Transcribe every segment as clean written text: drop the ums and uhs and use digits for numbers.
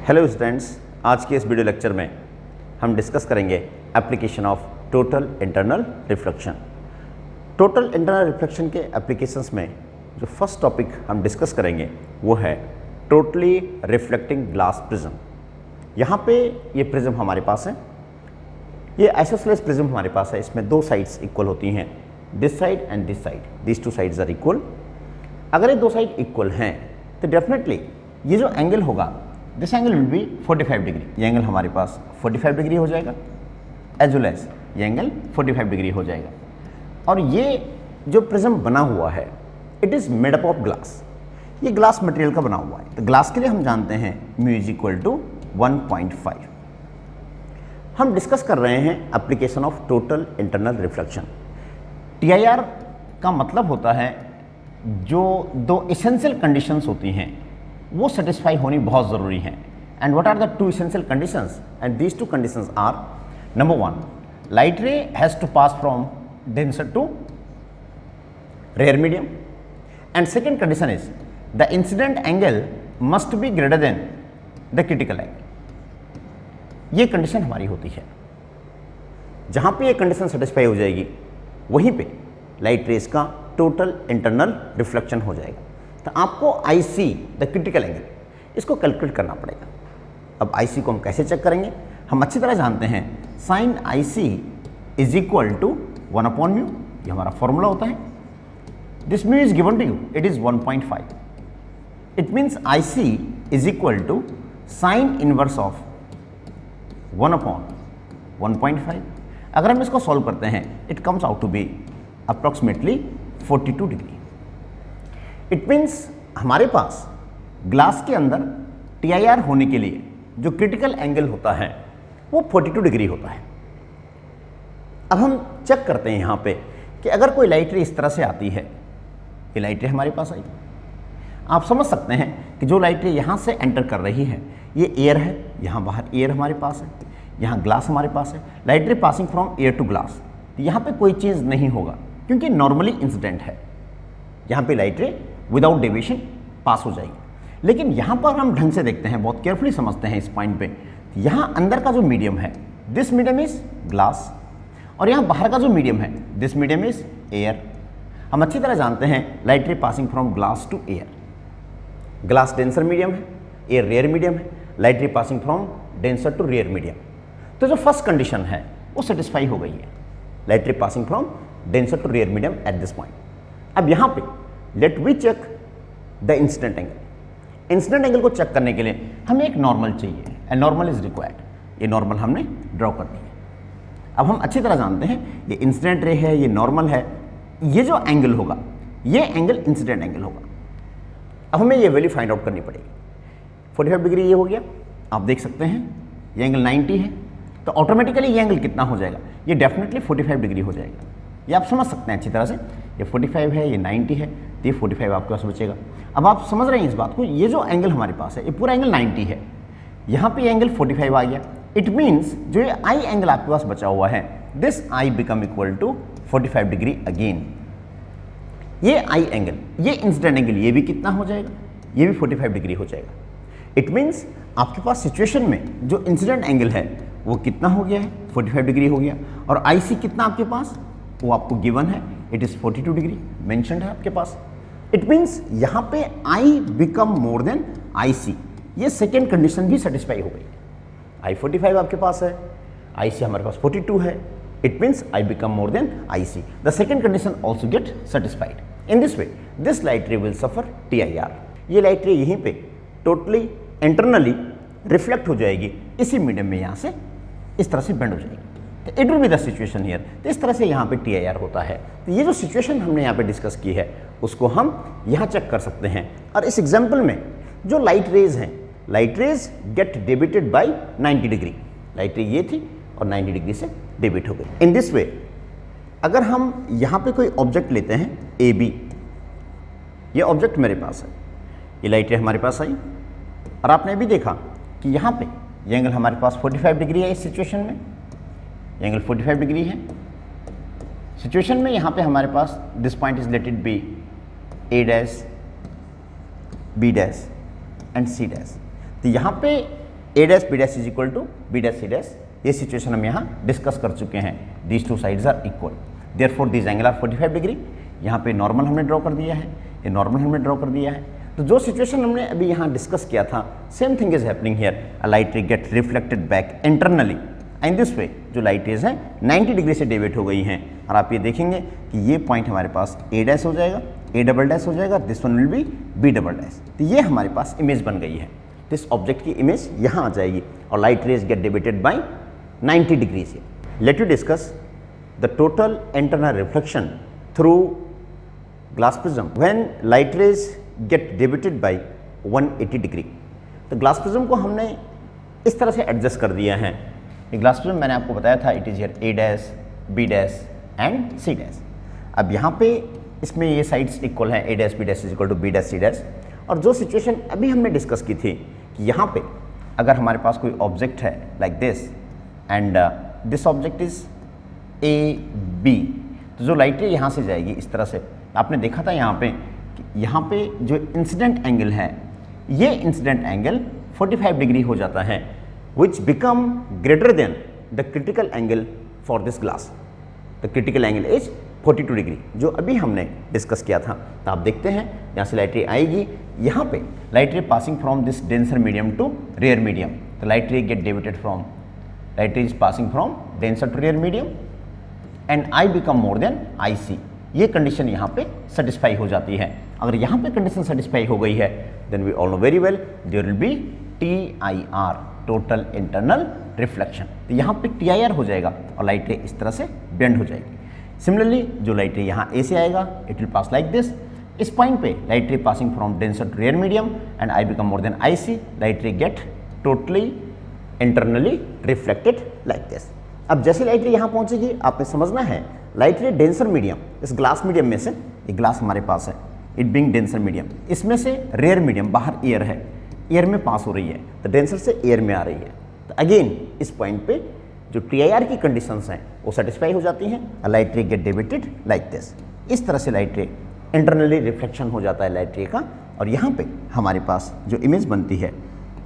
Hello students, आज के इस वीडियो लेक्चर में हम डिस्कस करेंगे application of total internal reflection. Total internal reflection के एप्लीकेशंस में जो फर्स्ट टॉपिक हम डिस्कस करेंगे वो है टोटली रिफ्लेक्टिंग ग्लास प्रिज्म। यहाँ पे ये प्रिज्म हमारे पास है, ये आइसोसेलेस प्रिज्म हमारे पास है। इसमें दो साइड्स इक्वल होती हैं, this side and this side, this two sides are equal. अगर ये दो साइड इक्वल हैं तो डेफिनेटली ये जो एंगल होगा, this angle will be 45 degree. ये एंगल हमारे पास 45 डिग्री हो जाएगा, एज वेल एज ये एंगल 45 डिग्री हो जाएगा। और ये जो प्रिज्म बना हुआ है, it is made up of glass. ये ग्लास मटेरियल का बना हुआ है। तो ग्लास के लिए हम जानते हैं म्यू इज इक्वल टू 1.5। हम डिस्कस कर रहे हैं application of total internal reflection. TIR का मतलब होता है जो दो इसेंशियल कंडीशंस होती हैं वो सेटिस्फाई होनी बहुत ज़रूरी है। And what are the two essential conditions? And these two conditions are, number 1, light ray has to pass from denser to rare medium, and second condition is the incident angle must be greater than the critical angle. ये condition हमारी होती है। जहाँ पे ये condition satisfy हो जाएगी वहीं पे लाइट रेस का टोटल इंटरनल रिफ्लेक्शन हो जाएगा। तो आपको IC द क्रिटिकल एंगल इसको कैलकुलेट करना पड़ेगा। अब IC को हम कैसे चेक करेंगे? हम अच्छी तरह जानते हैं sine IC is equal to 1/μ। ये हमारा फॉर्मूला होता है। This mu is given to you, it is 1.5। It means IC is equal to sine inverse of 1/1.5। अगर हम इसको सॉल्व करते हैं, it comes out to be approximately 42 degree. It means हमारे पास ग्लास के अंदर TIR होने के लिए जो क्रिटिकल एंगल होता है वो 42 डिग्री होता है। अब हम चेक करते हैं यहाँ पे कि अगर कोई लाइट रे इस तरह से आती है, ये लाइट रे हमारे पास आई, आप समझ सकते हैं कि जो लाइट रे यहाँ से एंटर कर रही है ये एयर है, यहाँ बाहर एयर हमारे पास है, यहाँ ग्लास हमारे पास है। Light ray passing from air to glass, यहाँ पे कोई चेंज नहीं होगा क्योंकि नॉर्मली इंसिडेंट है। यहाँ पे लाइट रे विदाउट डेविएशन पास हो जाएगी। लेकिन यहाँ पर हम ढंग से देखते हैं, बहुत केयरफुली समझते हैं इस पॉइंट पे। यहाँ अंदर का जो मीडियम है, दिस मीडियम इज ग्लास, और यहाँ बाहर का जो मीडियम है, दिस मीडियम इज एयर। हम अच्छी तरह जानते हैं light ray passing from glass to air. Glass denser medium है, एयर रेयर मीडियम है। Light ray passing from denser to rare medium. तो जो फर्स्ट कंडीशन है वो सेटिस्फाई हो गई है, light ray passing from denser to rare medium at this point. अब यहाँ पे let we check the incident angle. Incident angle को चेक करने के लिए हमें एक नॉर्मल चाहिए, एंड नॉर्मल इज रिक्वायर्ड। ये नॉर्मल हमने ड्रॉ कर दी है। अब हम अच्छी तरह जानते हैं ये इंसिडेंट रे है, ये नॉर्मल है। ये जो एंगल होगा ये एंगल इंसिडेंट एंगल होगा। अब हमें ये वैल्यू फाइंड आउट करनी पड़ेगी। 45 डिग्री ये हो गया, आप देख सकते हैं ये एंगल 90 है, तो ऑटोमेटिकली ये एंगल कितना हो जाएगा? ये डेफिनेटली 45 डिग्री हो जाएगा। ये आप समझ सकते हैं अच्छी तरह से। ये 45 है, ये 90 है, तो ये 45 आपके पास बचेगा। अब आप समझ रहे हैं इस बात को, ये जो एंगल हमारे पास है ये पूरा एंगल 90 है, यहाँ पे एंगल 45 आ गया। इट मीन्स जो ये I एंगल आपके पास बचा हुआ है, this I become equal to 45 degree again. ये I एंगल, ये इंसिडेंट एंगल, ये भी कितना हो जाएगा? ये भी 45 डिग्री हो जाएगा। इट मीन्स आपके पास सिचुएशन में जो इंसिडेंट एंगल है वो कितना हो गया है? 45 डिग्री हो गया। और IC कितना आपके पास? वो आपको गिवन है, इट इज़ 42 डिग्री मेंशन्ड है आपके पास। इट मीन्स यहाँ पे I become more than IC। ये सेकेंड कंडीशन भी सेटिस्फाई हो गई। I 45 आपके पास है, IC हमारे पास 42 है। It means I become more than IC। The second condition also get satisfied. In this way this light रे विल सफर TIR। ये लाइट रे यहीं पे टोटली इंटरनली रिफ्लेक्ट हो जाएगी, इसी मीडियम में यहाँ से इस तरह से बेंड हो जाएगी। तो it will be the situation here. तो इस तरह से यहाँ पे TIR होता है। तो ये जो सिचुएशन हमने यहाँ पे डिस्कस की है उसको हम यहाँ चेक कर सकते हैं। और इस एग्जाम्पल में जो लाइट रेज हैं, लाइट रेज गेट डेबिटेड बाई 90 डिग्री। लाइट रे ये थी और 90 डिग्री से डेबिट हो गई। इन दिस वे अगर हम यहाँ पे कोई ऑब्जेक्ट लेते हैं AB, ये ऑब्जेक्ट मेरे पास है, ये लाइट रे हमारे पास आई, और आपने भी देखा कि यहाँ पे ये एंगल हमारे पास 45 डिग्री है। इस सिचुएशन में ये एंगल 45 डिग्री है। सिचुएशन में यहाँ पे हमारे पास this point is let it be A dash, B dash and C dash. तो यहाँ पे A dash B dash is equal to B dash C dash, ये सिचुएशन हम यहाँ डिस्कस कर चुके हैं। These two sides are equal, therefore this angle are 45 degree. यहाँ पे नॉर्मल हमने ड्रॉ कर दिया है, ये नॉर्मल हमने ड्रॉ कर दिया है। तो जो सिचुएशन हमने अभी यहाँ डिस्कस किया था, same thing is happening here. A light ray get reflected back internally and this way जो लाइट रेज है 90 डिग्री से डेविएट हो गई हैं। और आप ये देखेंगे कि ये पॉइंट हमारे पास ए डैश हो जाएगा, ए डबल डैश हो जाएगा, this one will be b double dash. तो ये हमारे पास इमेज बन गई है। दिस ऑब्जेक्ट की इमेज यहाँ आ जाएगी और light rays get deviated by 90 degree से। Let you discuss the total internal reflection through glass prism when light rays get deviated by 180 degree. तो ग्लास प्रिज्म को हमने इस तरह से एडजस्ट कर दिया है। ये ग्लास प्रिज्म मैंने आपको बताया था, it is here A dash B dash and C dash. अब यहाँ पे इसमें ये साइड्स इक्वल हैं, A dash B dash is equal to B dash C dash. और जो सिचुएशन अभी हमने डिस्कस की थी कि यहाँ पे अगर हमारे पास कोई ऑब्जेक्ट है like this and this object is a b, तो जो लाइट रे यहाँ से जाएगी इस तरह से, आपने देखा था यहाँ पे जो इंसिडेंट एंगल है, ये इंसिडेंट एंगल 45 डिग्री हो जाता है, which become greater than the critical angle for this glass. The critical angle is 42 degree, जो अभी हमने डिस्कस किया था। तो आप देखते हैं यहाँ से लाइट रे आएगी, यहाँ पे light ray passing from this denser medium to rare medium. तो light ray get deviated from, light ray is passing from denser to rare medium and I become more than I C. ये condition यहाँ पे satisfy हो जाती है। अगर यहाँ पे कंडीशन सेटिस्फाई हो गई है, then we all know very well there will be TIR, total internal reflection. तो यहाँ पे TIR हो जाएगा और लाइट रे इस तरह से बेंड हो जाएगी। सिमिलरली जो लाइट रे यहाँ ए से आएगा, it will pass like this. इस पॉइंट पे light ray passing from denser to rare medium and I become more than I c, light ray get totally internally reflected like this. अब जैसे light रे यहाँ पहुँचेगी, आपने समझना है लाइट रे डेंसर मीडियम, इस ग्लास मीडियम में से, ये ग्लास हमारे पास है, इट बीइंग डेंसर मीडियम, इसमें से रेयर मीडियम बाहर एयर है, एयर में पास हो रही है, तो डेंसर से एयर में आ रही है। तो अगेन इस पॉइंट पे जो TIR की कंडीशंस हैं वो सेटिस्फाई हो जाती हैं। Light ray get deviated like this. इस तरह से लाइट रे इंटरनली रिफ्लेक्शन हो जाता है लाइट रे का, और यहाँ पे हमारे पास जो इमेज बनती है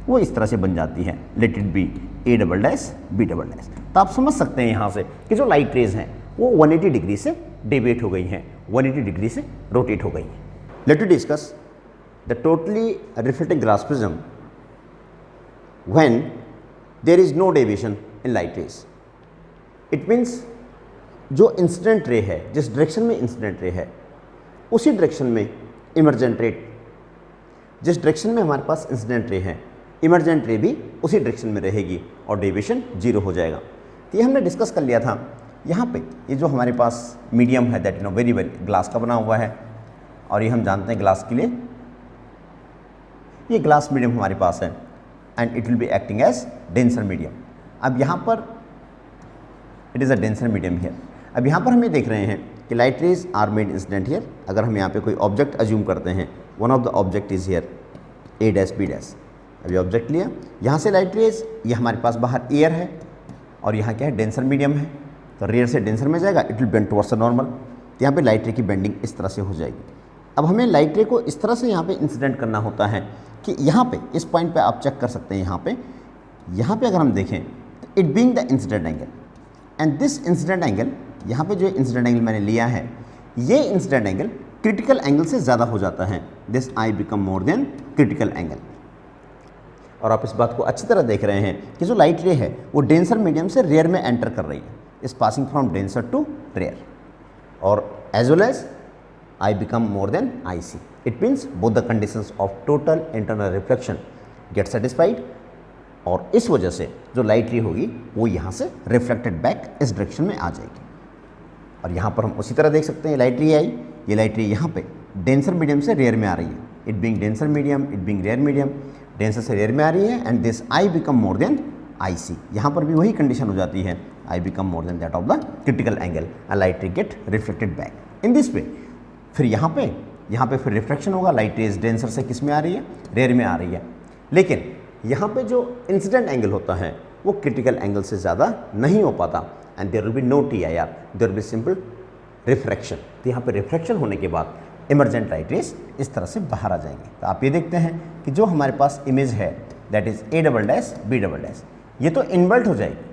वो इस तरह से बन जाती है, let it be a double dash b double dash. तो आप समझ सकते हैं यहाँ से कि जो लाइट रेज हैं वो 180 डिग्री से डेविएट हो गई हैं, 180 डिग्री से रोटेट हो गई हैं। Late you discuss the totally reflecting glass prism when there is no deviation in light rays. It means जो इंसिडेंट रे है, जिस डायरेक्शन में इंसिडेंट रे है उसी डायरेक्शन में इमर्जेंट रे, जिस डायरेक्शन में हमारे पास इंसिडेंट रे है इमर्जेंट रे भी उसी डायरेक्शन में रहेगी और डेविएशन 0 हो जाएगा। तो ये हमने डिस्कस कर लिया था। यहाँ पे ये जो हमारे पास मीडियम है that you know very well glass का बना हुआ है, और ये हम जानते हैं ग्लास के लिए ये ग्लास मीडियम हमारे पास है and it will be acting as denser medium. अब यहाँ पर it is a denser medium here. अब यहाँ पर हम ये देख रहे हैं कि light rays are made incident here. अगर हम यहाँ पे कोई ऑब्जेक्ट अज्यूम करते हैं, one of the object is here A dash B dash. अब ये ऑब्जेक्ट लिया, यहाँ से लाइट रेज, ये हमारे पास बाहर एयर है और यहाँ क्या है डेंसर मीडियम है, तो रेयर से डेंसर में जाएगा, it will bend towards the normal. तो यहाँ पे लाइट रे की बेंडिंग इस तरह से हो जाएगी। अब हमें लाइट रे को इस तरह से यहाँ पे इंसिडेंट करना होता है कि यहाँ पे इस पॉइंट पे आप चेक कर सकते हैं, यहाँ पे अगर हम देखें तो it being the incident angle and this incident angle, यहाँ पे जो इंसिडेंट एंगल मैंने लिया है ये इंसिडेंट एंगल क्रिटिकल एंगल से ज़्यादा हो जाता है, this i become more than critical angle. और आप इस बात को अच्छी तरह देख रहे हैं कि जो लाइट रे है वो डेंसर मीडियम से रेयर में एंटर कर रही है, इस passing from denser to rare, और as well as I become more than IC. It means both the conditions of total internal reflection get satisfied, और इस वजह से जो लाइट रे होगी वो यहाँ से रिफ्लेक्टेड बैक इस डायरेक्शन में आ जाएगी। और यहाँ पर हम उसी तरह देख सकते हैं लाइट रे आई, ये लाइट रे यहाँ पे डेंसर मीडियम से रेयर में आ रही है, it being denser medium, it being rare medium, denser से रेयर में आ रही है and this i become more than IC। यहाँ पर भी वही कंडीशन हो जाती है, i become more than that of the critical angle and light ray get reflected back in this way. फिर यहाँ पे फिर रिफ्लेक्शन होगा, लाइट रेज डेंसर से किस में आ रही है, रेयर में आ रही है, लेकिन यहाँ पे जो इंसिडेंट एंगल होता है वो क्रिटिकल एंगल से ज़्यादा नहीं हो पाता and there will be no TIR, there will be simple refraction. तो यहाँ पे रिफ्रैक्शन होने के बाद इमर्जेंट लाइट रेज इस तरह से बाहर आ जाएंगे। तो आप ये देखते हैं कि जो हमारे पास इमेज है that is a double dash b double dash, ये तो इनवर्ट हो जाएगी,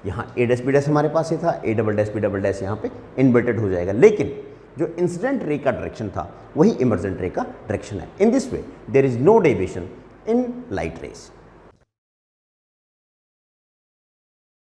यहाँ ए डैश बी डैश हमारे पास ये था, a double dash b double dash यहाँ पे इन्वर्टेड हो जाएगा, लेकिन जो इंसिडेंट रे का डायरेक्शन था वही इमर्जेंट रे का डायरेक्शन है। In this way there is no deviation in light race.